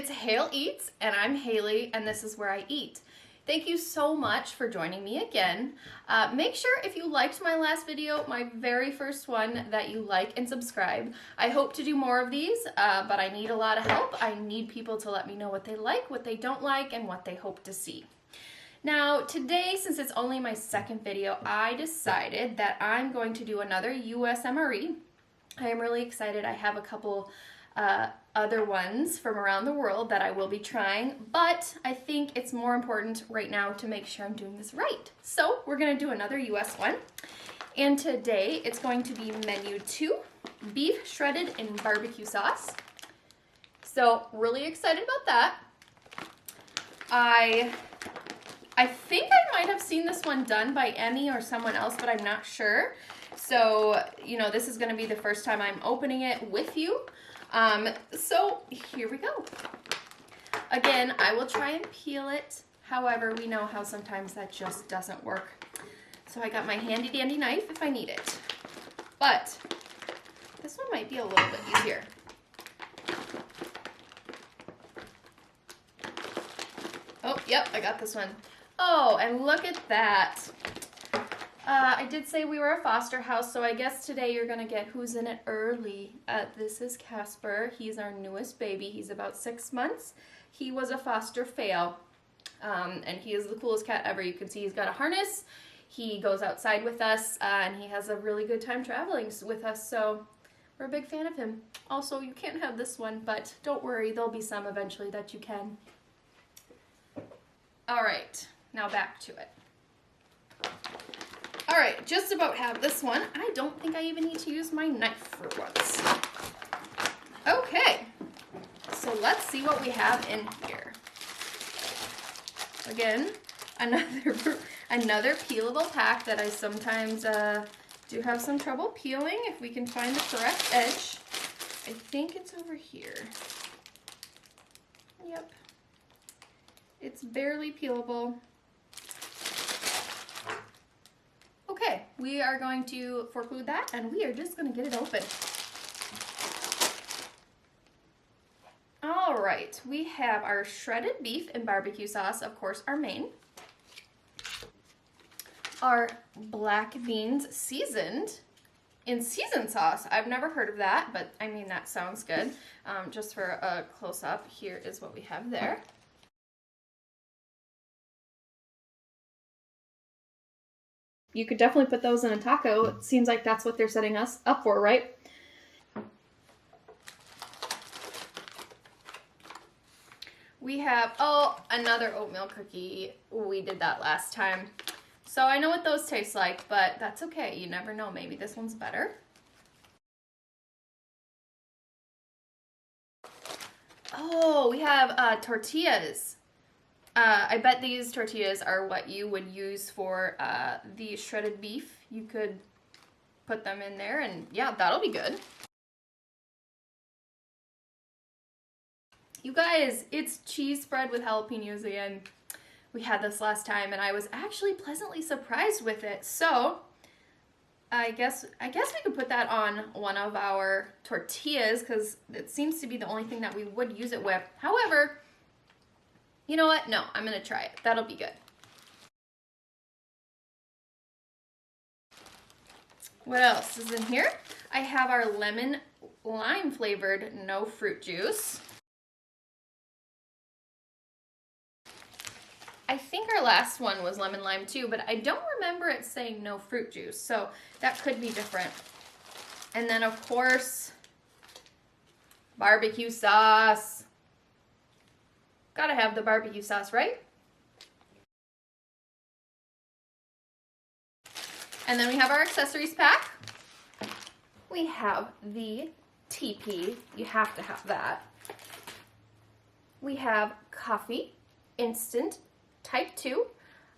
it's HaylEats, and I'm Hayley, and this is where I eat. Thank you so much for joining me again. Make sure if you liked my last video, my very first one, that you like and subscribe. I hope to do more of these, but I need a lot of help. I need people to let me know what they like, what they don't like, and what they hope to see. Now today, since it's only my second video, I decided that I'm going to do another US MRE. I am really excited. I have a couple other ones from around the world that I will be trying, but I think it's more important right now to make sure I'm doing this right. So we're gonna do another US one. And today it's going to be menu 2, beef shredded in barbecue sauce. So really excited about that. I think I might have seen this one done by Emmy or someone else, but I'm not sure. So, you know, this is gonna be the first time I'm opening it with you. So here we go. Again, I will try and peel it. However, we know how sometimes that just doesn't work. So I got my handy dandy knife if I need it. But this one might be a little bit easier. Oh, yep, I got this one. Oh, and look at that. I did say we were a foster house, so I guess today you're going to get Who's in It early. This is Casper. He's our newest baby. He's about 6 months. He was a foster fail, and he is the coolest cat ever. You can see he's got a harness. He goes outside with us, and he has a really good time traveling with us, so we're a big fan of him. Also, you can't have this one, but don't worry. There'll be some eventually that you can. All right, now back to it. All right, just about have this one. I don't think I even need to use my knife for once. Okay, so let's see what we have in here. Again, another peelable pack that I sometimes do have some trouble peeling if we can find the correct edge. I think it's over here. Yep, it's barely peelable. Okay, we are going to foreclude that, and we are just going to get it open. All right, we have our shredded beef and barbecue sauce, of course, our main. Our black beans seasoned in seasoned sauce. I've never heard of that, but I mean, that sounds good. Just for a close-up, here is what we have there. You could definitely put those in a taco. It seems like that's what they're setting us up for, right? We have, oh, another oatmeal cookie. We did that last time. So I know what those taste like, but that's okay. You never know. Maybe this one's better. Oh, we have tortillas. I bet these tortillas are what you would use for the shredded beef. You could put them in there and yeah, that'll be good. You guys, it's cheese spread with jalapenos again. We had this last time and I was actually pleasantly surprised with it. So I guess we could put that on one of our tortillas because it seems to be the only thing that we would use it with. However, you know what? No, I'm going to try it. That'll be good. What else is in here? I have our lemon lime flavored no fruit juice. I think our last one was lemon lime too, but I don't remember it saying no fruit juice, so that could be different. And then of course, barbecue sauce. Gotta have the barbecue sauce, right? And then we have our accessories pack. We have the TP. You have to have that. We have coffee, instant, type 2.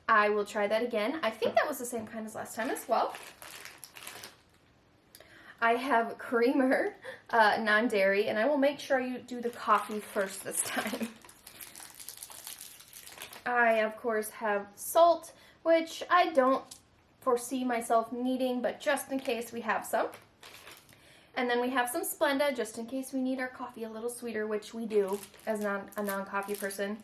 I will try that again. I think that was the same kind as last time as well. I have creamer, non-dairy, and I will make sure you do the coffee first this time. I, of course, have salt, which I don't foresee myself needing, but just in case we have some. And then we have some Splenda, just in case we need our coffee a little sweeter, which we do as a non-coffee person.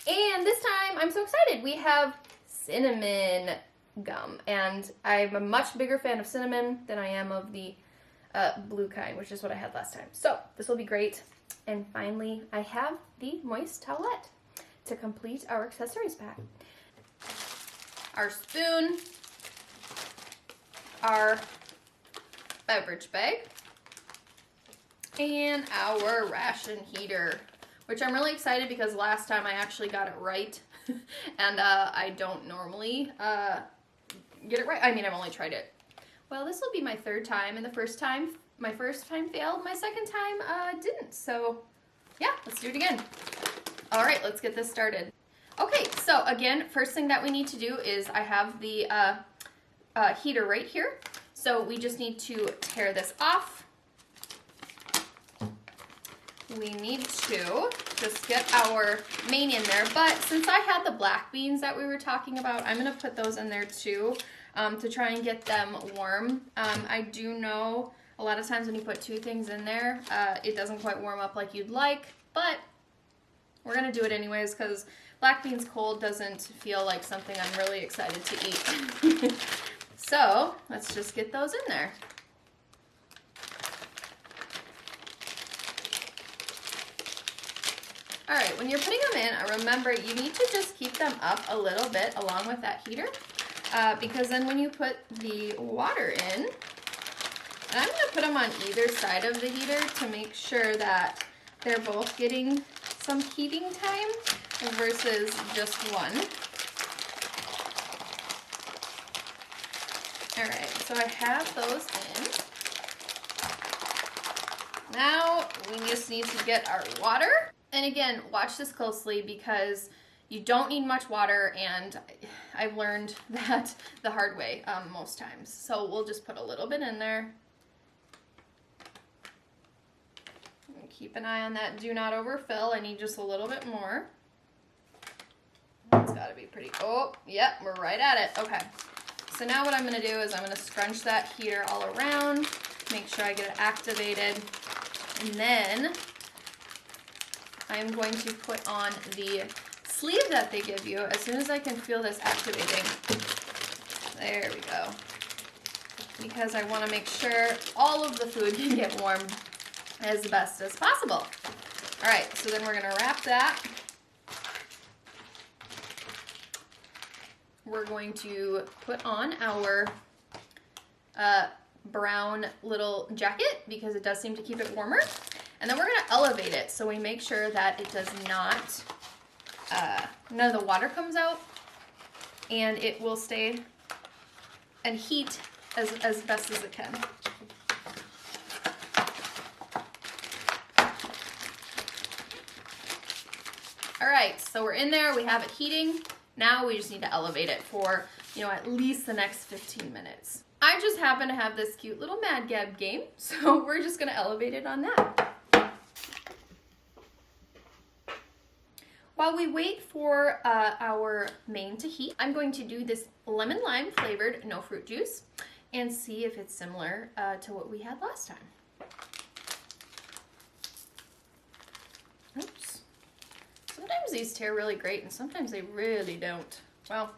And this time, I'm so excited. We have cinnamon gum. And I'm a much bigger fan of cinnamon than I am of the blue kind, which is what I had last time. So this will be great. And finally, I have the moist towelette to complete our accessories pack. Our spoon, our beverage bag, and our ration heater, which I'm really excited because last time I actually got it right. And I don't normally get it right. I mean, I've only tried it. Well, this will be my third time, and my first time failed, my second time didn't. So yeah, let's do it again. All right, let's get this started. Okay, so again, first thing that we need to do is I have the heater right here. So we just need to tear this off. We need to just get our main in there, but since I had the black beans that we were talking about, I'm gonna put those in there too to try and get them warm. I do know a lot of times when you put two things in there, it doesn't quite warm up like you'd like, but we're gonna do it anyways because black beans cold doesn't feel like something I'm really excited to eat. So let's just get those in there. All right, when you're putting them in, remember you need to just keep them up a little bit along with that heater because then when you put the water in, and I'm gonna put them on either side of the heater to make sure that they're both getting some heating time versus just one. All right, so I have those in. Now we just need to get our water. And again, watch this closely because you don't need much water, and I've learned that the hard way most times. So we'll just put a little bit in there. And keep an eye on that. Do not overfill. I need just a little bit more. It's gotta be pretty, oh, yep, we're right at it. Okay, so now what I'm gonna do is I'm gonna scrunch that heater all around, make sure I get it activated, and then I'm going to put on the sleeve that they give you as soon as I can feel this activating. There we go. Because I want to make sure all of the food can get warm as best as possible. All right, so then we're going to wrap that. We're going to put on our brown little jacket because it does seem to keep it warmer. And then we're going to elevate it so we make sure that it does not, none of the water comes out, and it will stay and heat as best as it can. All right, so we're in there, we have it heating. Now we just need to elevate it for, at least the next 15 minutes. I just happen to have this cute little Mad Gab game, so we're just going to elevate it on that. While we wait for our main to heat, I'm going to do this lemon lime flavored no fruit juice and see if it's similar to what we had last time. Oops. Sometimes these tear really great and sometimes they really don't. Well,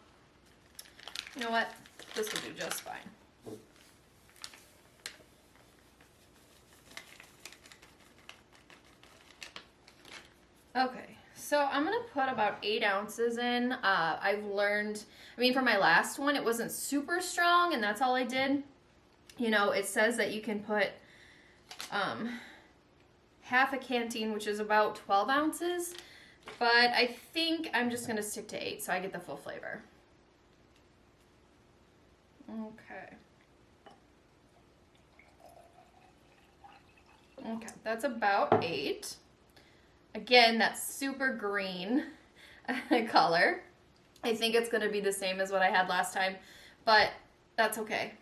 you know what? This will do just fine. Okay. So I'm going to put about 8 ounces in. I've learned, for my last one, it wasn't super strong, and that's all I did. It says that you can put half a canteen, which is about 12 ounces, but I think I'm just going to stick to 8 so I get the full flavor. Okay. Okay, that's about 8. Again, that super green color. I think it's going to be the same as what I had last time, but that's okay.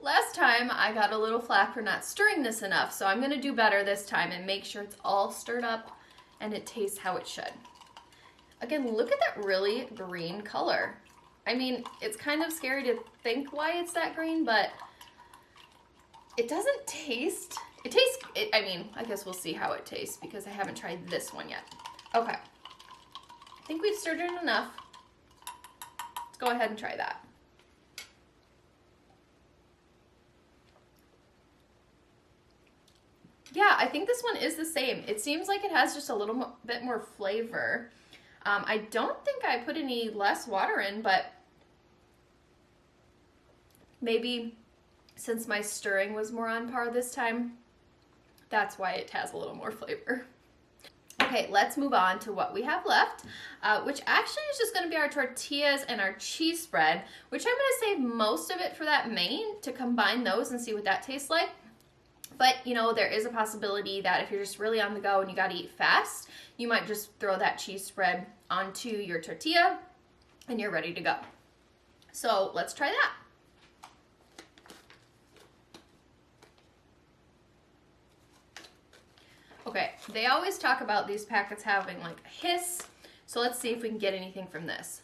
Last time I got a little flack for not stirring this enough, so I'm going to do better this time and make sure it's all stirred up and it tastes how it should. Again, look at that really green color. It's kind of scary to think why it's that green, but It doesn't taste, it tastes, I mean, I guess we'll see how it tastes because I haven't tried this one yet. Okay. I think we've stirred it enough. Let's go ahead and try that. Yeah, I think this one is the same. It seems like it has just a little bit more flavor. I don't think I put any less water in, but maybe since my stirring was more on par this time, that's why it has a little more flavor. Okay, let's move on to what we have left, which actually is just gonna be our tortillas and our cheese spread, which I'm gonna save most of it for that main to combine those and see what that tastes like. But, you know, there is a possibility that if you're just really on the go and you gotta eat fast, you might just throw that cheese spread onto your tortilla and you're ready to go. So let's try that. Okay, they always talk about these packets having like a hiss, so let's see if we can get anything from this.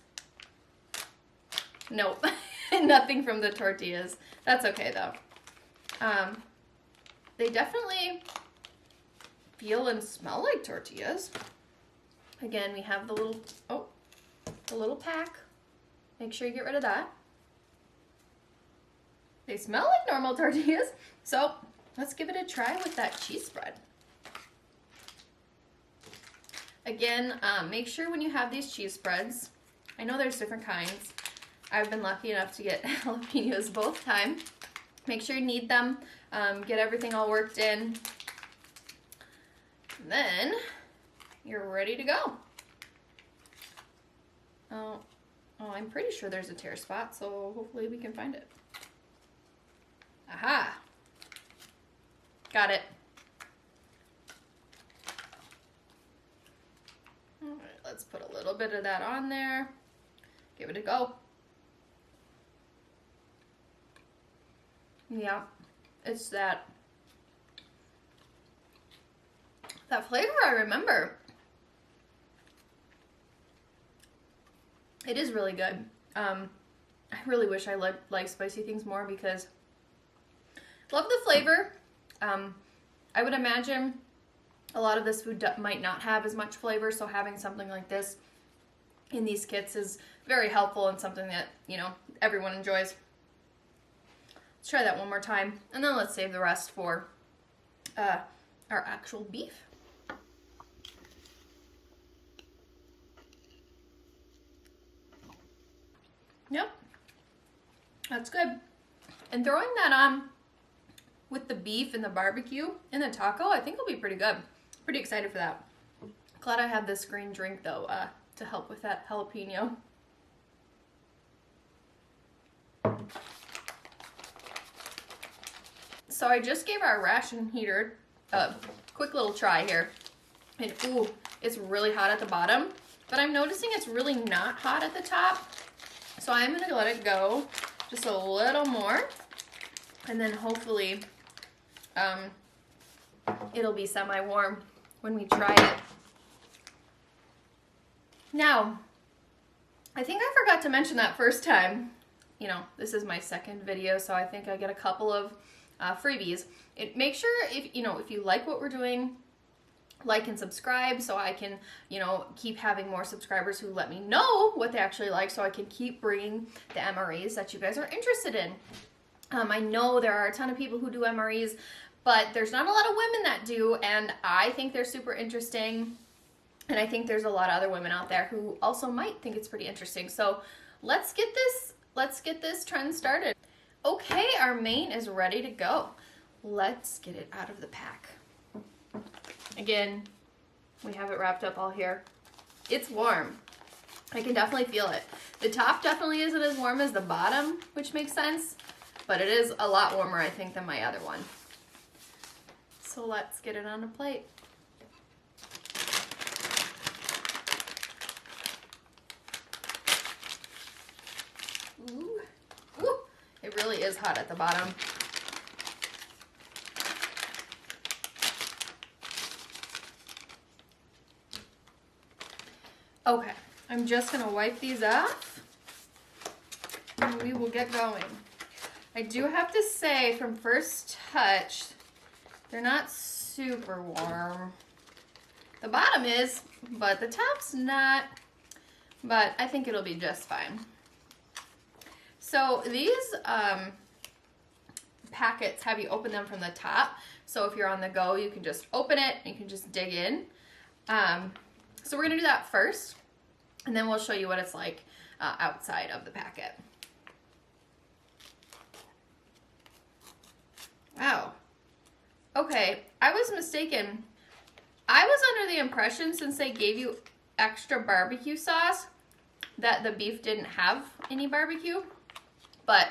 Nope, nothing from the tortillas. That's okay though. They definitely feel and smell like tortillas. Again, we have the little pack. Make sure you get rid of that. They smell like normal tortillas, so let's give it a try with that cheese spread. Again, make sure when you have these cheese spreads, I know there's different kinds. I've been lucky enough to get jalapenos both times. Make sure you knead them, get everything all worked in. And then you're ready to go. Oh, I'm pretty sure there's a tear spot, so hopefully we can find it. Aha! Got it. All right, let's put a little bit of that on there. Give it a go. Yeah, it's that flavor I remember. It is really good. I really wish I like spicy things more because love the flavor. I would imagine a lot of this food might not have as much flavor, so having something like this in these kits is very helpful and something that, you know, everyone enjoys. Let's try that one more time, and then let's save the rest for our actual beef. Yep, that's good. And throwing that on with the beef and the barbecue and the taco, I think will be pretty good. Pretty excited for that. Glad I have this green drink though to help with that jalapeno. So I just gave our ration heater a quick little try here. And ooh, it's really hot at the bottom, but I'm noticing it's really not hot at the top. So I'm gonna let it go just a little more, and then hopefully it'll be semi-warm when we try it. Now, I think I forgot to mention that first time. You know, this is my second video, so I think I get a couple of freebies. Make sure if you like what we're doing, like and subscribe so I can, you know, keep having more subscribers who let me know what they actually like so I can keep bringing the MREs that you guys are interested in. I know there are a ton of people who do MREs, but there's not a lot of women that do, and I think they're super interesting, and I think there's a lot of other women out there who also might think it's pretty interesting. So let's get this trend started. Okay, our main is ready to go. Let's get it out of the pack. Again, we have it wrapped up all here. It's warm. I can definitely feel it. The top definitely isn't as warm as the bottom, which makes sense, but it is a lot warmer, I think, than my other one. So let's get it on a plate. Ooh. Ooh. It really is hot at the bottom. Okay, I'm just gonna wipe these off and we will get going. I do have to say, from first touch, they're not super warm. The bottom is, but the top's not. But I think it'll be just fine. So these packets have you open them from the top. So if you're on the go, you can just open it and you can just dig in. So we're gonna do that first, and then we'll show you what it's like outside of the packet. Wow. Okay, I was mistaken. I was under the impression, since they gave you extra barbecue sauce, that the beef didn't have any barbecue. But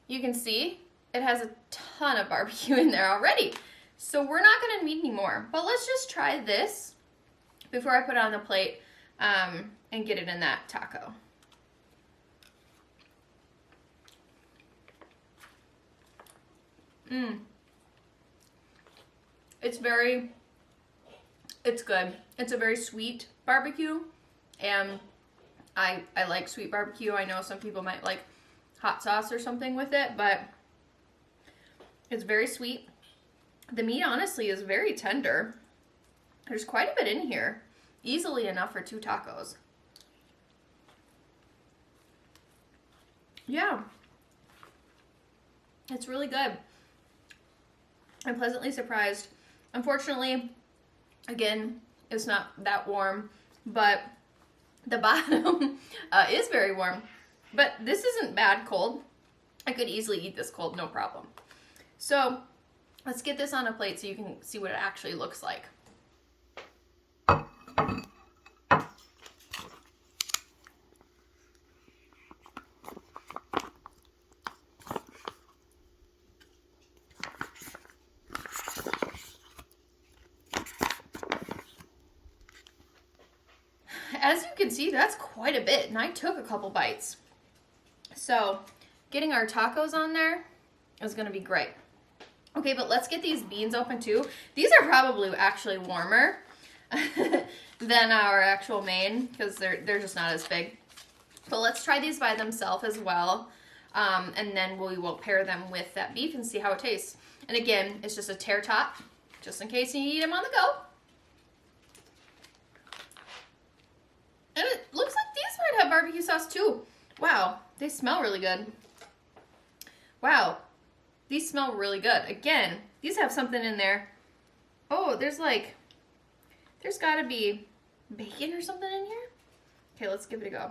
you can see it has a ton of barbecue in there already. So we're not gonna need any more. But let's just try this before I put it on the plate and get it in that taco. It's good. It's a very sweet barbecue, and I like sweet barbecue. I know some people might like hot sauce or something with it, but it's very sweet. The meat honestly is very tender. There's quite a bit in here, easily enough for 2 tacos. Yeah, it's really good. I'm pleasantly surprised. Unfortunately, again, it's not that warm, but the bottom is very warm. But this isn't bad cold. I could easily eat this cold, no problem. So let's get this on a plate so you can see what it actually looks like. As you can see, that's quite a bit, and I took a couple bites. So getting our tacos on there is gonna be great. Okay, but let's get these beans open too. These are probably actually warmer than our actual main, because they're just not as big. But let's try these by themselves as well, and then we will pair them with that beef and see how it tastes. And again, it's just a tear top, just in case you eat them on the go. And it looks like these might have barbecue sauce too. Wow, they smell really good. Wow, these smell really good. Again, these have something in there. Oh, there's gotta be bacon or something in here. Okay, let's give it a go.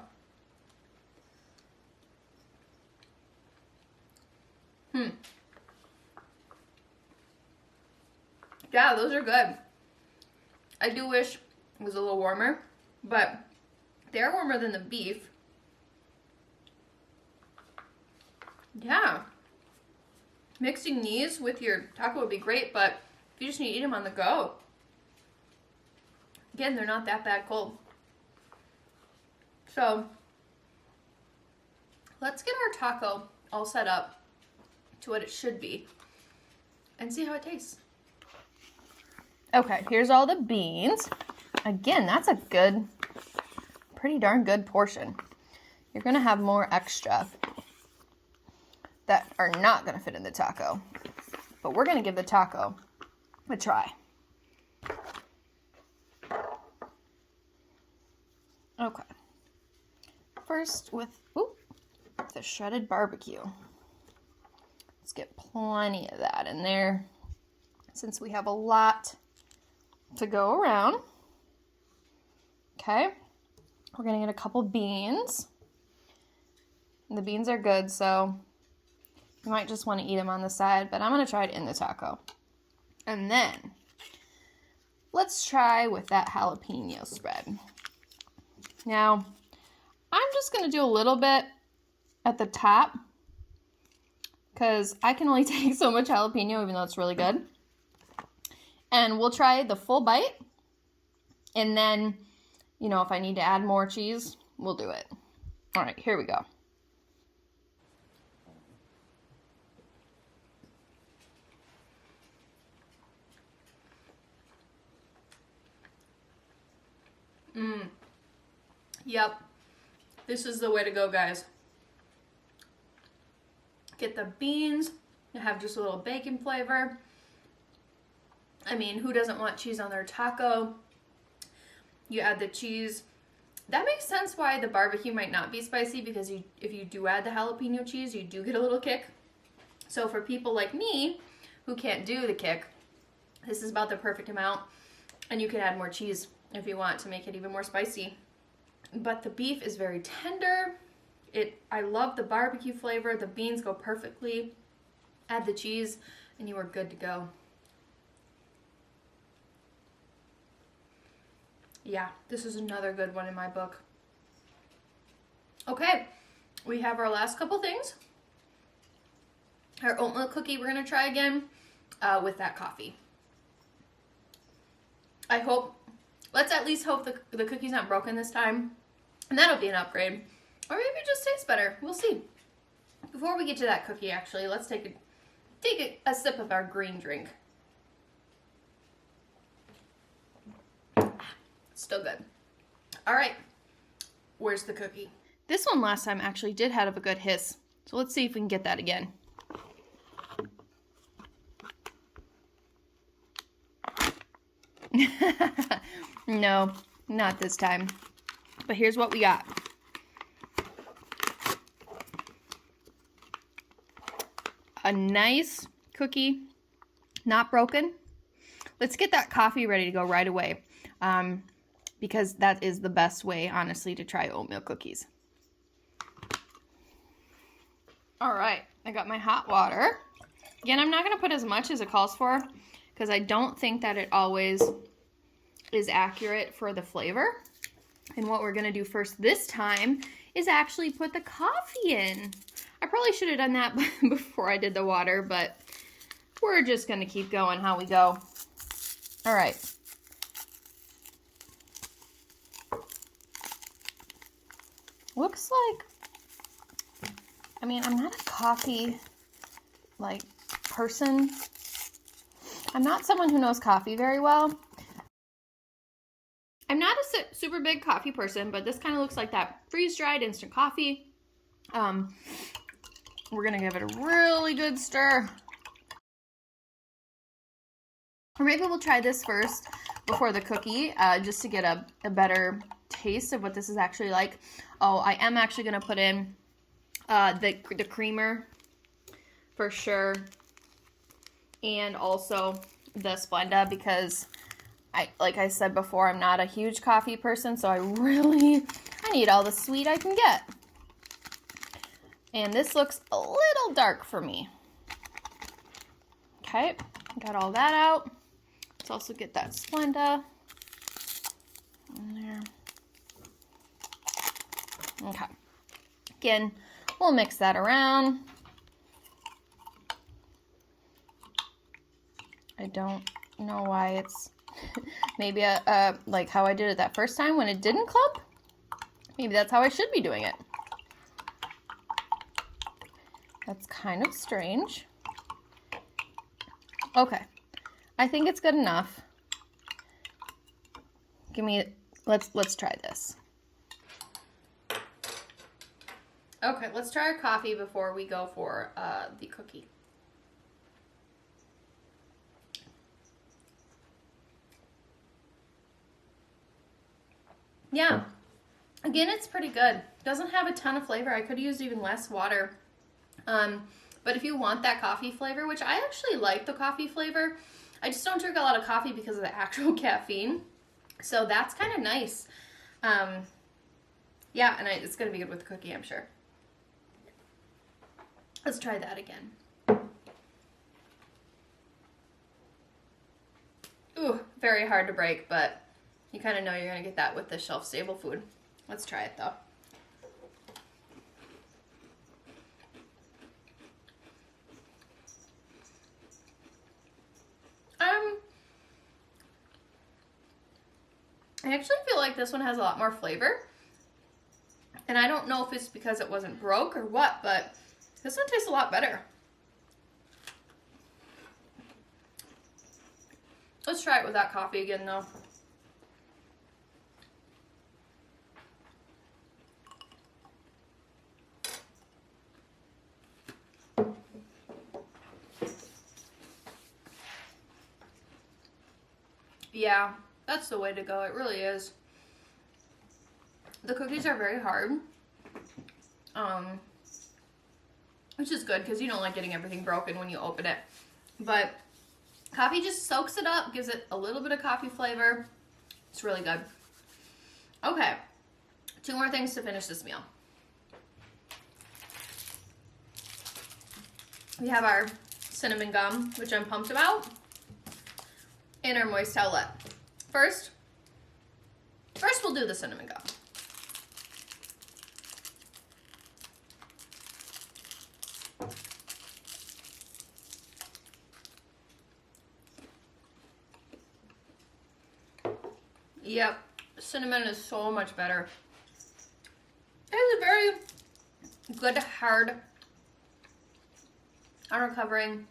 Yeah, those are good. I do wish it was a little warmer, but they're warmer than the beef. Yeah. Mixing these with your taco would be great, but if you just need to eat them on the go, again, they're not that bad cold. So let's get our taco all set up to what it should be and see how it tastes. Okay, here's all the beans. Again, that's a good, pretty darn good portion. You're gonna have more extra that are not gonna fit in the taco, but we're gonna give the taco a try. Okay, first with the shredded barbecue. Let's get plenty of that in there since we have a lot to go around. Okay, we're gonna get a couple beans. And the beans are good, so you might just want to eat them on the side, but I'm gonna try it in the taco. And then let's try with that jalapeno spread. Now, I'm just gonna do a little bit at the top because I can only take so much jalapeno, even though it's really good. And we'll try the full bite, and then, you know, if I need to add more cheese, we'll do it. All right, here we go. Yep. This is the way to go, guys. Get the beans. You have just a little bacon flavor. I mean, who doesn't want cheese on their taco? You add the cheese. That makes sense why the barbecue might not be spicy, because if you do add the jalapeno cheese, you do get a little kick. So for people like me who can't do the kick, this is about the perfect amount. And you can add more cheese if you want to make it even more spicy. But the beef is very tender. I love the barbecue flavor. The beans go perfectly. Add the cheese and you are good to go. Yeah, this is another good one in my book. Okay, we have our last couple things. Our oat milk cookie we're gonna try again with that coffee. Let's at least hope the cookie's not broken this time. And that'll be an upgrade. Or maybe it just tastes better. We'll see. Before we get to that cookie, actually, let's take a sip of our green drink. Still good. All right, where's the cookie? This one last time actually did have a good hiss. So let's see if we can get that again. No, not this time. But here's what we got. A nice cookie, not broken. Let's get that coffee ready to go right away. Because that is the best way, honestly, to try oatmeal cookies. All right, I got my hot water. Again, I'm not going to put as much as it calls for, because I don't think that it always is accurate for the flavor. And what we're going to do first this time is actually put the coffee in. I probably should have done that before I did the water, but we're just going to keep going how we go. All right. Looks like, I mean, I'm not a coffee, person. I'm not someone who knows coffee very well. I'm not a super big coffee person, but this kind of looks like that freeze-dried instant coffee. We're going to give it a really good stir. Or maybe we'll try this first before the cookie, just to get a better taste of what this is actually like. Oh, I am actually going to put in the creamer for sure. And also the Splenda, because like I said before, I'm not a huge coffee person, so I need all the sweet I can get. And this looks a little dark for me. Okay, got all that out. Let's also get that Splenda in there. Okay. Again, we'll mix that around. I don't know why it's maybe like how I did it that first time when it didn't clump. Maybe that's how I should be doing it. That's kind of strange. Okay. I think it's good enough. Let's try this. Okay, let's try our coffee before we go for the cookie. Yeah, again, it's pretty good. Doesn't have a ton of flavor. I could have used even less water. But if you want that coffee flavor, which I actually like the coffee flavor, I just don't drink a lot of coffee because of the actual caffeine. So that's kind of nice. Yeah, and it's going to be good with the cookie, I'm sure. Let's try that again. Ooh, very hard to break, but you kind of know you're going to get that with the shelf-stable food. Let's try it, though. I actually feel like this one has a lot more flavor. And I don't know if it's because it wasn't broke or what, but this one tastes a lot better. Let's try it with that coffee again, though. Yeah, that's the way to go. It really is. The cookies are very hard, which is good because you don't like getting everything broken when you open it. But coffee just soaks it up, gives it a little bit of coffee flavor. It's really good. Okay, 2 more things to finish this meal. We have our cinnamon gum, which I'm pumped about, and our moist towelette. First we'll do the cinnamon gum. Yep, cinnamon is so much better. It has a very good, hard, outer covering,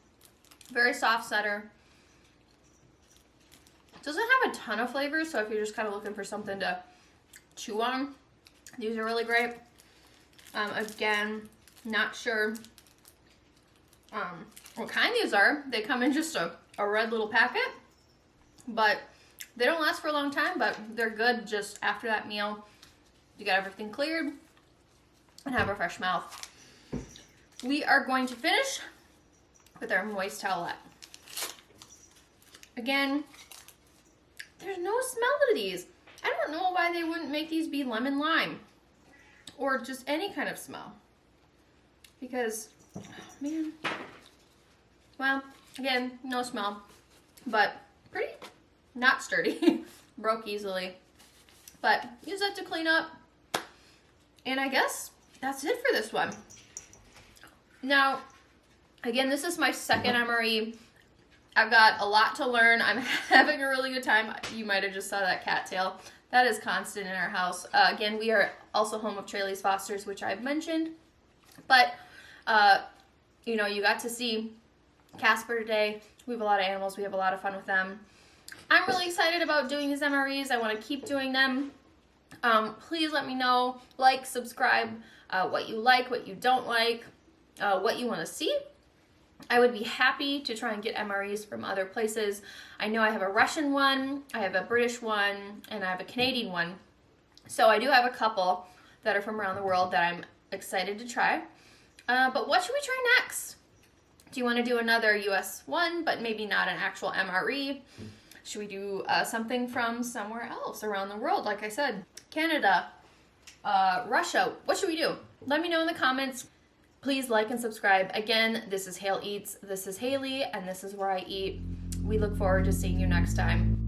very soft center. Doesn't have a ton of flavors, so if you're just kind of looking for something to chew on, these are really great. Again, not sure what kind these are. They come in just a red little packet, but they don't last for a long time, but they're good just after that meal. You got everything cleared and have a fresh mouth. We are going to finish with our moist towelette. Again, there's no smell to these. I don't know why they wouldn't make these be lemon lime or just any kind of smell. Because, oh man, well, again, no smell, but pretty not sturdy. Broke easily. But use that to clean up. And I guess that's it for this one. Now, again, this is my second MRE. I've got a lot to learn. I'm having a really good time. You might have just saw that cattail. That is constant in our house. Again, we are also home of Trayley's Fosters, which I've mentioned. But, you know, you got to see Casper today. We have a lot of animals. We have a lot of fun with them. I'm really excited about doing these MREs. I want to keep doing them. Please let me know, like, subscribe, what you like, what you don't like, what you want to see. I would be happy to try and get MREs from other places. I know I have a Russian one, I have a British one, and I have a Canadian one. So I do have a couple that are from around the world that I'm excited to try. But what should we try next? Do you want to do another US one, but maybe not an actual MRE? Should we do something from somewhere else around the world? Like I said, Canada, Russia. What should we do? Let me know in the comments. Please like and subscribe. Again, this is HaylEats, this is Hayley, and this is where I eat. We look forward to seeing you next time.